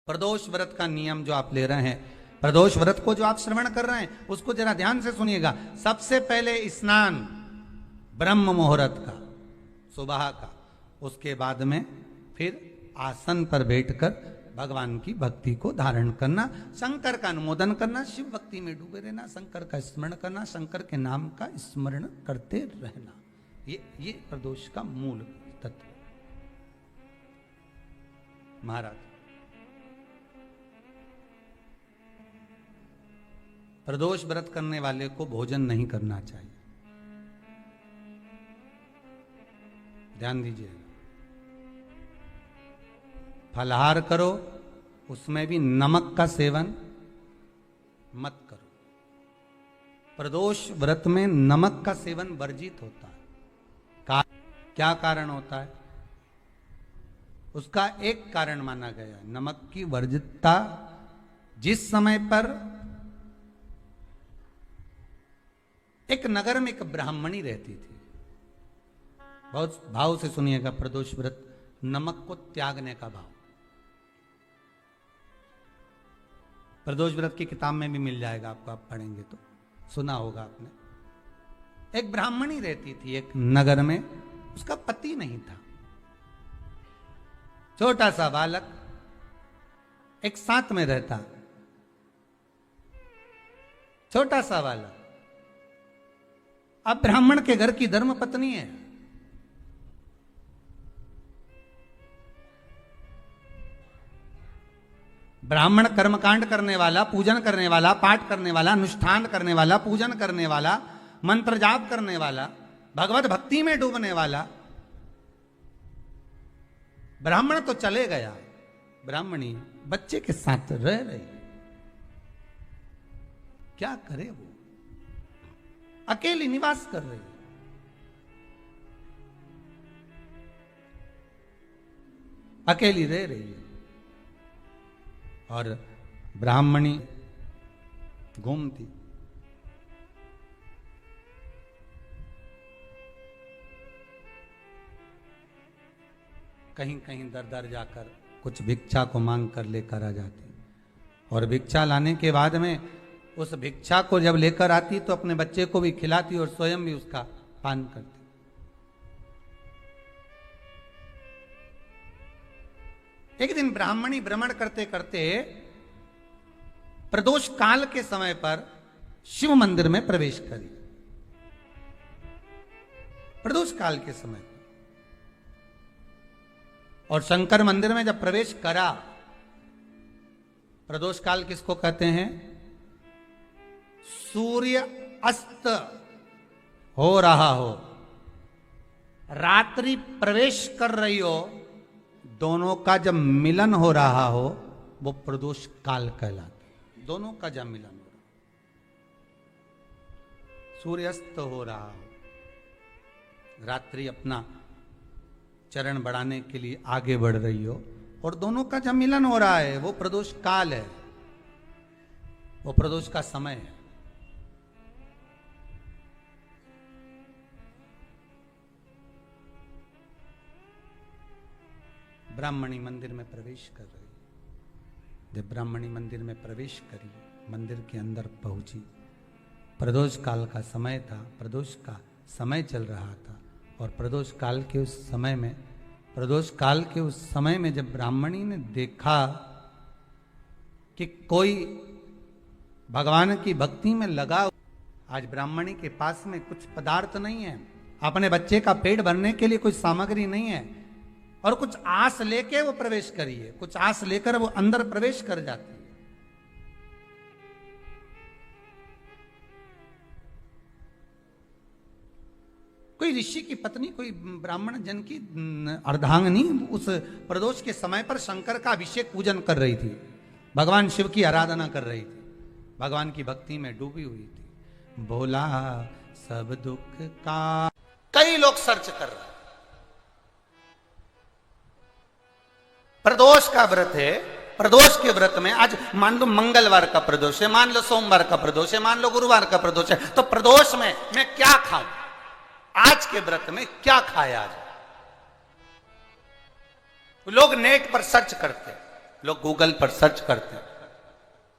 प्रदोष व्रत का नियम जो आप ले रहे हैं, प्रदोष व्रत को जो आप श्रवण कर रहे हैं उसको जरा ध्यान से सुनिएगा। सबसे पहले स्नान ब्रह्म मुहूर्त का, सुबह का, उसके बाद में फिर आसन पर बैठकर भगवान की भक्ति को धारण करना, शंकर का अनुमोदन करना, शिव भक्ति में डूबे रहना, शंकर का स्मरण करना, शंकर के नाम का स्मरण करते रहना। ये प्रदोष का मूल तत्व। महाराज, प्रदोष व्रत करने वाले को भोजन नहीं करना चाहिए, ध्यान दीजिए। फलाहार करो, उसमें भी नमक का सेवन मत करो। प्रदोष व्रत में नमक का सेवन वर्जित होता है। क्या कारण होता है? उसका एक कारण माना गया, नमक की वर्जितता। जिस समय पर एक नगर में एक ब्राह्मणी रहती थी, बहुत भाव से सुनिएगा, प्रदोष व्रत, नमक को त्यागने का भाव। प्रदोष व्रत की किताब में भी मिल जाएगा आपको, आप पढ़ेंगे तो सुना होगा आपने। एक ब्राह्मणी रहती थी एक नगर में, उसका पति नहीं था, छोटा सा बालक एक साथ में रहता, छोटा सा बालक। अब ब्राह्मण के घर की धर्म पत्नी है, ब्राह्मण कर्मकांड करने वाला, पूजन करने वाला, पाठ करने वाला, अनुष्ठान करने वाला, पूजन करने वाला, मंत्र जाप करने वाला, भगवत भक्ति में डूबने वाला। ब्राह्मण तो चले गया, ब्राह्मणी बच्चे के साथ रह रही, क्या करे वो? अकेली निवास कर रही, अकेली रह रही है। और ब्राह्मणी घूमती, कहीं कहीं दर दर जाकर कुछ भिक्षा को मांग कर लेकर आ जाती, और भिक्षा लाने के बाद में उस भिक्षा को जब लेकर आती तो अपने बच्चे को भी खिलाती और स्वयं भी उसका पान करती। एक दिन ब्राह्मणी भ्रमण करते करते प्रदोष काल के समय पर शिव मंदिर में प्रवेश करी। प्रदोष काल के समय पर, और शंकर मंदिर में जब प्रवेश करा, प्रदोष काल किसको कहते हैं? सूर्य अस्त हो रहा हो, रात्रि प्रवेश कर रही हो, दोनों का जब मिलन हो रहा हो वो प्रदोष काल कहलाता है। दोनों का जब मिलन हो रहा, सूर्यास्त हो रहा हो, रात्रि अपना चरण बढ़ाने के लिए आगे बढ़ रही हो, और दोनों का जब मिलन हो रहा है वो प्रदोष काल है, वो प्रदोष का समय है। ब्राह्मणी मंदिर में प्रवेश कर रही। जब ब्राह्मणी मंदिर में प्रवेश करी, मंदिर के अंदर पहुंची, प्रदोष काल का समय था, प्रदोष का समय चल रहा था। और प्रदोष काल के उस समय में, प्रदोष काल के उस समय में जब ब्राह्मणी ने देखा कि कोई भगवान की भक्ति में लगा, आज ब्राह्मणी के पास में कुछ पदार्थ नहीं है, अपने बच्चे का पेट भरने के लिए कोई सामग्री नहीं है, और कुछ आस लेके वो प्रवेश करिए, कुछ आस लेकर वो अंदर प्रवेश कर जाती है। कोई ऋषि की पत्नी, कोई ब्राह्मण जन की अर्धांगिनी उस प्रदोष के समय पर शंकर का अभिषेक पूजन कर रही थी, भगवान शिव की आराधना कर रही थी, भगवान की भक्ति में डूबी हुई थी। बोला सब दुख का, कई लोग सर्च कर रहे हैं। प्रदोष का व्रत है, प्रदोष के व्रत में आज मान लो मंगलवार का प्रदोष है, मान लो सोमवार का प्रदोष है, मान लो गुरुवार का प्रदोष है, तो प्रदोष में मैं क्या खाऊं? आज के व्रत में क्या खाया जाए? लोग नेट पर सर्च करते, लोग गूगल पर सर्च करते हैं,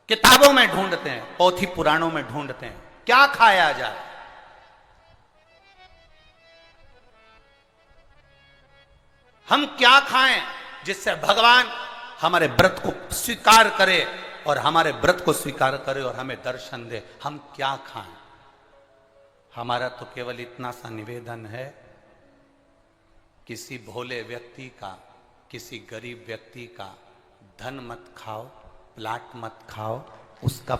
किताबों में ढूंढते हैं, पोथी पुराणों में ढूंढते हैं, क्या खाया जाए। हम क्या खाएं जिससे भगवान हमारे व्रत को स्वीकार करे और हमारे व्रत को स्वीकार करे और हमें दर्शन दे। हम क्या खाएं? हमारा तो केवल इतना सा निवेदन है, किसी भोले व्यक्ति का, किसी गरीब व्यक्ति का धन मत खाओ, प्लाट मत खाओ, उसका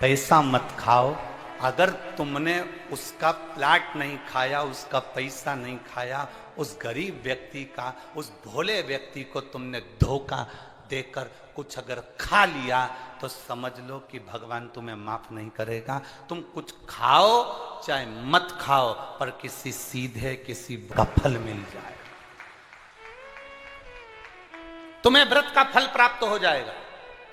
पैसा मत खाओ। अगर तुमने उसका प्लाट नहीं खाया, उसका पैसा नहीं खाया, उस गरीब व्यक्ति का, उस भोले व्यक्ति को तुमने धोखा देकर कुछ अगर खा लिया तो समझ लो कि भगवान तुम्हें माफ नहीं करेगा। तुम कुछ खाओ चाहे मत खाओ, पर किसी सीधे किसी का फल मिल जाए, तुम्हें व्रत का फल प्राप्त हो जाएगा।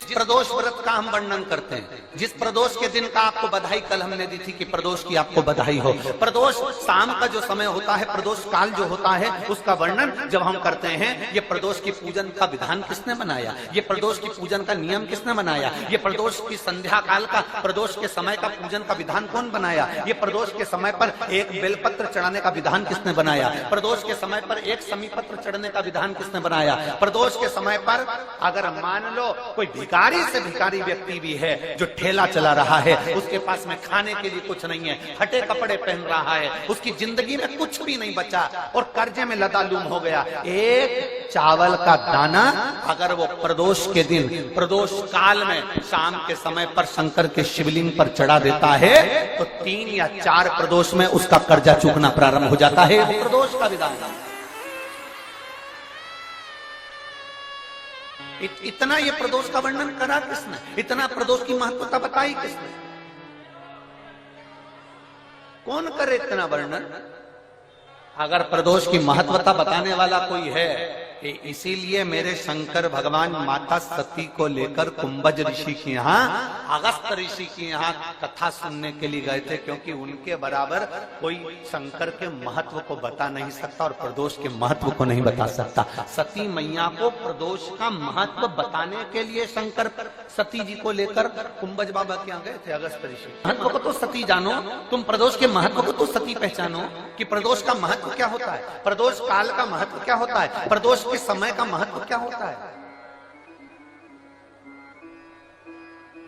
जिस प्रदोष व्रत का हम वर्णन करते हैं, जिस प्रदोष के दिन का आपको बधाई कल हमने दी थी कि प्रदोष की आपको बधाई हो। प्रदोष शाम का जो समय होता है, प्रदोष काल जो होता है, उसका वर्णन जब हम करते हैं, ये प्रदोष की पूजन का विधान किसने बनाया, ये प्रदोष की पूजन का नियम किसने बनाया, ये प्रदोष की संध्या काल का, प्रदोष के समय का पूजन का विधान कौन बनाया, ये प्रदोष के समय पर एक बेलपत्र चढ़ाने का विधान किसने बनाया, प्रदोष के समय पर एक समीपत्र चढ़ने का विधान किसने बनाया। प्रदोष के समय पर अगर मान लो कोई भिखारी से भिखारी व्यक्ति भी है जो ठेला चला रहा है, उसके पास में खाने के लिए कुछ नहीं है, फटे कपड़े पहन रहा है, उसकी जिंदगी में कुछ भी नहीं बचा और कर्जे में लदालूम हो गया, एक चावल का दाना अगर वो प्रदोष के दिन, प्रदोष काल में शाम के समय पर शंकर के शिवलिंग पर चढ़ा देता है तो 3 या 4 प्रदोष में उसका कर्जा चूकना प्रारंभ हो जाता है। प्रदोष का विधान। इतना ये प्रदोष का वर्णन करा किसने, इतना प्रदोष की महत्वता बताई किसने, कौन करे इतना वर्णन? अगर प्रदोष की महत्वता बताने वाला कोई है, इसीलिए मेरे शंकर भगवान माता सती को लेकर कुंभज ऋषि के यहाँ, अगस्त ऋषि के यहाँ कथा सुनने के लिए गए थे, क्योंकि उनके बराबर कोई शंकर के महत्व को बता नहीं सकता और प्रदोष के महत्व को नहीं बता सकता। सती मैया को प्रदोष का महत्व बताने के लिए शंकर सती जी को लेकर कुंभज बाबा के यहाँ गए थे, अगस्त ऋषि। महत्व को तो सती जानो, तुम प्रदोष के महत्व को तो सती पहचानो कि प्रदोष का महत्व क्या होता है, प्रदोष काल का महत्व क्या होता है, प्रदोष के समय का महत्व क्या होता है।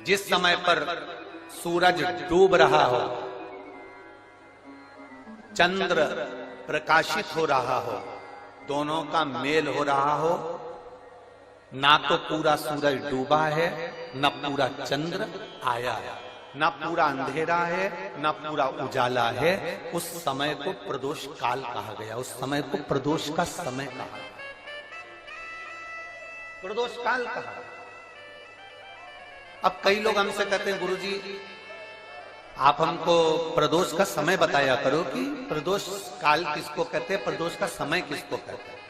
जिस समय पर सूरज डूब रहा हो, चंद्र प्रकाशित हो रहा हो, दोनों का मेल हो रहा हो, ना तो पूरा सूरज डूबा है, न पूरा चंद्र आया है, ना पूरा अंधेरा है, ना पूरा उजाला है, उस समय को प्रदोष काल कहा गया, उस समय को प्रदोष का समय कहा, प्रदोष काल कहा। अब कई लोग हमसे कहते हैं गुरुजी आप हमको प्रदोष का समय बताया करो कि प्रदोष काल किसको कहते हैं, प्रदोष का समय किसको कहते हैं।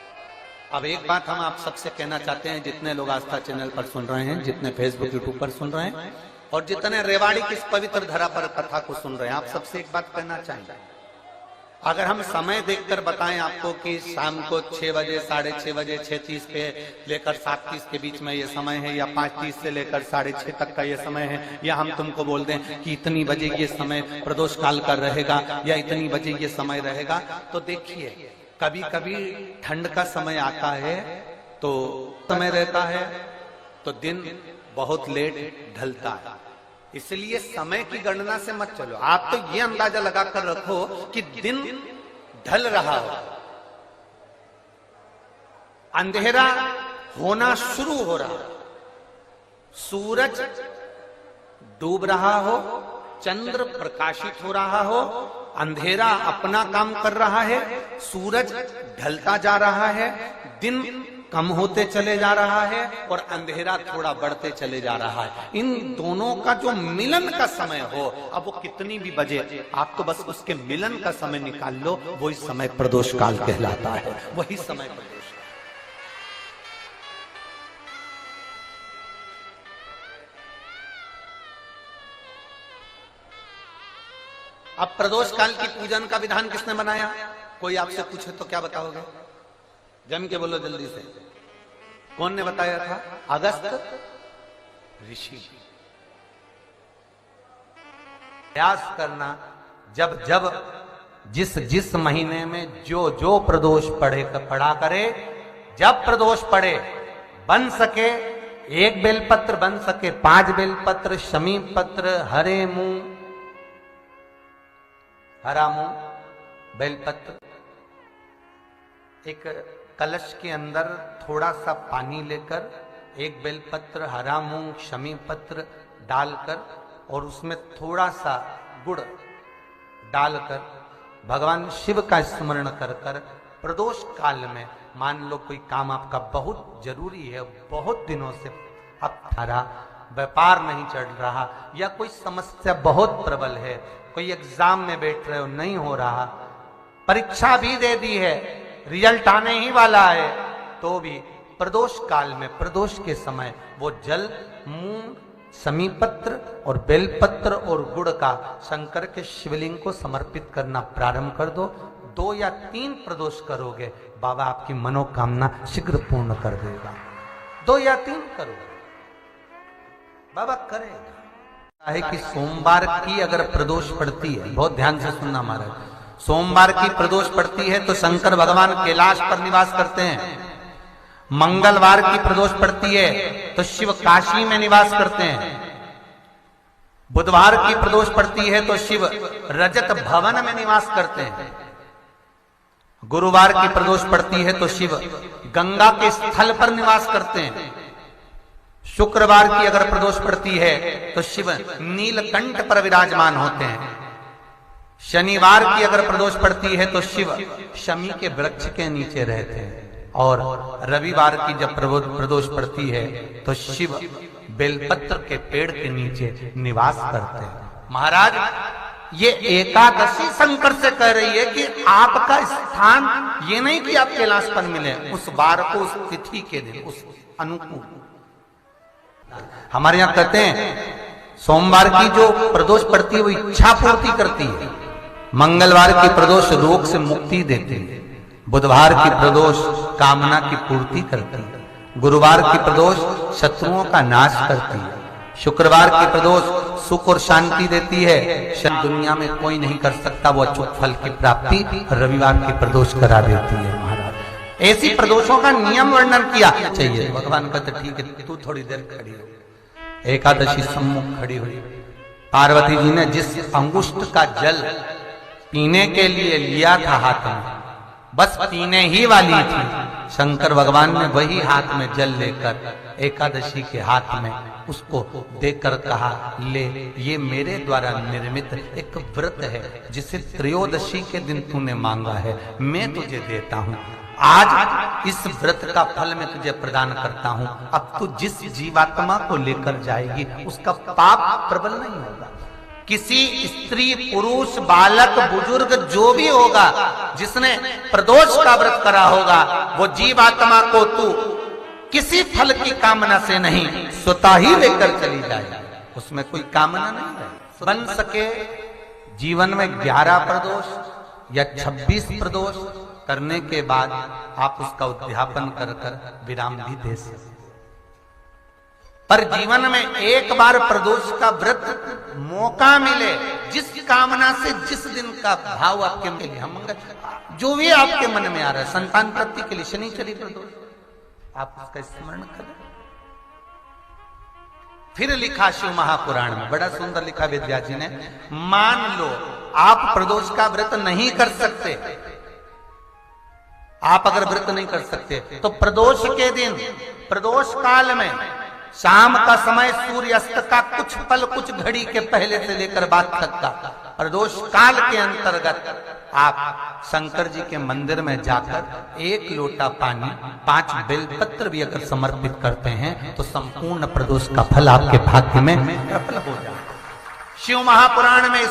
अब एक बात हम आप सबसे कहना चाहते हैं, जितने लोग आस्था चैनल पर सुन रहे हैं, जितने फेसबुक यूट्यूब पर सुन रहे हैं और जितने रेवाड़ी की इस पवित्र धरा पर कथा को सुन रहे हैं, आप सबसे एक बात कहना चाहेंगे, अगर हम समय देखकर बताएं आपको कि शाम को 6 बजे, 6:30 बजे, 6:30 पे लेकर 7:30 के बीच में ये समय है, या 5:30 से लेकर 6:30 तक का ये समय है, या हम तुमको बोल दें कि इतनी बजे ये समय प्रदोष काल का रहेगा या इतनी बजे ये समय रहेगा, तो देखिए कभी कभी ठंड का समय आता है तो समय रहता है तो दिन बहुत लेट ढलता है, इसलिए समय की गणना से मत चलो। आप तो ये अंदाजा लगाकर रखो कि दिन ढल रहा हो, अंधेरा होना शुरू हो रहा, सूरज डूब रहा हो, चंद्र प्रकाशित हो रहा हो, अंधेरा अपना काम कर रहा है, सूरज ढलता जा रहा है, दिन कम होते चले जा रहा है और अंधेरा थोड़ा बढ़ते चले जा रहा है, इन दोनों का जो मिलन का समय हो, अब वो कितनी भी बजे, आप तो बस उसके मिलन का समय निकाल लो, वही समय प्रदोष काल कहलाता है, वही समय प्रदोष। अब प्रदोष काल की पूजन का विधान किसने बनाया? कोई आपसे पूछे तो क्या बताओगे? जम के बोलो जल्दी से। कौन ने बताया था? अगस्त ऋषि। प्रयास करना, जब जब जिस जिस महीने में जो जो प्रदोष पढ़ा करे, जब प्रदोष पढ़े, बन सके 1 बेलपत्र, बन सके 5 बेलपत्र, शमी पत्र, हरे मुंह, हरा मुंह, बेलपत्र, एक कलश के अंदर थोड़ा सा पानी लेकर 1 बेलपत्र, हरा मूंग, शमी पत्र डालकर और उसमें थोड़ा सा गुड़ डालकर भगवान शिव का स्मरण कर कर प्रदोष काल में, मान लो कोई काम आपका बहुत जरूरी है, बहुत दिनों से अब थारा व्यापार नहीं चढ़ रहा, या कोई समस्या बहुत प्रबल है, कोई एग्जाम में बैठ रहे हो नहीं हो रहा, परीक्षा भी दे दी है, रिजल्ट आने ही वाला है, तो भी प्रदोष काल में, प्रदोष के समय वो जल, मूंग, समीपत्र और बेलपत्र और गुड़ का शंकर के शिवलिंग को समर्पित करना प्रारंभ कर दो। 2 या 3 प्रदोष करोगे, बाबा आपकी मनोकामना शीघ्र पूर्ण कर देगा। 2 या 3 करो, बाबा करेगा। है कि सोमवार की अगर प्रदोष पड़ती है, बहुत ध्यान से सुनना महाराज, सोमवार की प्रदोष पड़ती है तो शंकर भगवान कैलाश पर निवास करते हैं। मंगलवार की प्रदोष पड़ती है तो शिव काशी में निवास करते हैं। बुधवार की प्रदोष पड़ती है तो शिव रजत भवन में निवास करते हैं। गुरुवार की प्रदोष पड़ती है तो शिव गंगा के स्थल पर निवास करते हैं। शुक्रवार की अगर प्रदोष पड़ती है तो शिव नीलकंठ पर विराजमान होते हैं। शनिवार की अगर प्रदोष पड़ती है तो शिव शमी के वृक्ष के नीचे रहते हैं। और रविवार की जब प्रदोष पड़ती है तो शिव बेलपत्र के पेड़ के नीचे निवास करते हैं। महाराज ये एकादशी शंकर से कह रही है कि आपका स्थान ये नहीं कि आप कैलाश पर मिले, उस बार को, उस तिथि के दिन, उस अनुकूल। हमारे यहां कहते हैं सोमवार की जो प्रदोष पड़ती है वो इच्छा पूर्ति करती है, मंगलवार की प्रदोष रोग से मुक्ति देती है, बुधवार की प्रदोष कामना की पूर्ति करती है, गुरुवार की प्रदोष शत्रुओं का नाश करती है, शुक्रवार की प्रदोष सुख और शांति देती है, दुनिया में कोई नहीं कर सकता वो अचूक फल की प्राप्ति रविवार की प्रदोष करा देती है। महाराज ऐसी प्रदोषों का नियम वर्णन किया चाहिए। भगवान कहते ठीक है तू थोड़ी देर खड़ी हो। एकादशी सम्मुख खड़ी हुई, पार्वती जी ने जिस अंगुष्ठ का जल पीने के लिए लिया था हाथ में, बस पीने ही वाली थी, शंकर भगवान ने वही हाथ में जल लेकर एकादशी के हाथ में उसको देकर कहा, ले ये मेरे द्वारा निर्मित एक व्रत है जिसे त्रयोदशी के दिन तूने मांगा है, मैं तुझे देता हूँ। आज इस व्रत का फल मैं तुझे प्रदान करता हूँ। अब तू जिस जीवात्मा को लेकर जाएगी उसका पाप प्रबल नहीं होगा। किसी स्त्री, पुरुष, बालक, बुजुर्ग जो भी होगा जिसने प्रदोष का व्रत करा होगा, वो जीवात्मा को तू किसी फल की कामना से नहीं स्वतः ही लेकर चली जाए, उसमें कोई कामना नहीं है। बन सके जीवन में 11 प्रदोष या 26 प्रदोष करने के बाद आप उसका उद्यापन कर कर विराम भी दे सकते, पर जीवन में एक बार प्रदोष का व्रत मौका मिले, जिस कामना से जिस दिन का भाव आपके लिए, हम जो भी आपके मन में आ रहा है, संतान प्राप्ति के लिए शनिचरी प्रदोष, आप उसका स्मरण करें। फिर लिखा शिव महापुराण में, बड़ा सुंदर लिखा विद्या जी ने, मान लो आप प्रदोष का व्रत नहीं कर सकते, आप अगर व्रत नहीं कर सकते तो प्रदोष के दिन, प्रदोष काल में शाम का समय सूर्यास्त का कुछ पल, कुछ घड़ी के पहले से लेकर बाद तक का प्रदोष काल के अंतर्गत आप शंकर जी के मंदिर में जाकर 1 लोटा पानी, 5 बेलपत्र भी अगर समर्पित करते हैं तो संपूर्ण प्रदोष का फल आपके भाग्य में प्रबल हो जाए। शिव महापुराण में इस